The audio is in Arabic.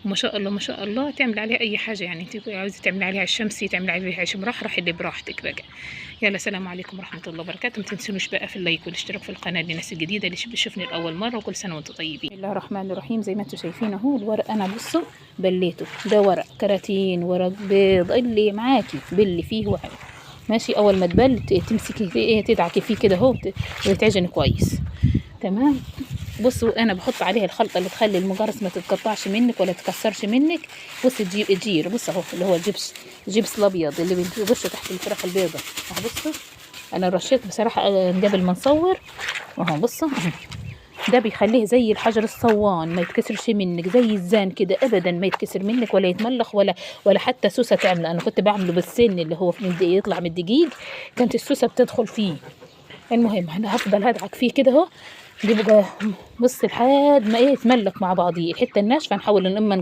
وما شاء الله ما شاء الله تعمل عليها اي حاجه، يعني انت عاوزه تعمل عليها الشمسي، تعمل عليها عيش مرحرح، اللي براحتك بقى. يلا سلام عليكم ورحمه الله وبركاته. ما تنسونوش بقى في اللايك والاشتراك في القناه للناس الجديده اللي بيشوفني لاول مره، وكل سنه وانتم طيبين. بسم الله الرحمن الرحيم. زي ما انتم شايفين اهو الورق، انا بصوا بليته، ده ورق كراتين، ورق بيض، اللي معاكي باللي فيه وعي. ماشي. اول ما تبل تمسكي فيه ايه، تدعكي فيه كده اهو ويتعجن كويس. تمام. بصوا انا بحط عليها الخلطه اللي تخلي المجرس ما تتقطعش منك ولا تكسرش منك. بص الجير، بص اهو اللي هو الجبس الابيض اللي بنرشه تحت الفراخ البيضه اهو. بصوا انا رشيت بصراحه قبل ما نصور اهو. بصوا ده بيخليه زي الحجر الصوان، ما يتكسرش منك، زي الزان كده ابدا، ما يتكسر منك ولا يتملخ ولا حتى سوسه تعمل. انا كنت بعمله بالسن اللي هو يطلع من الدقيق، كانت السوسه بتدخل فيه. المهم انا هفضل هدعك فيه كده اهو. دي بقى بص لحد ما ايه يتملك مع بعضيه. الحته الناشفه نحاول ان اما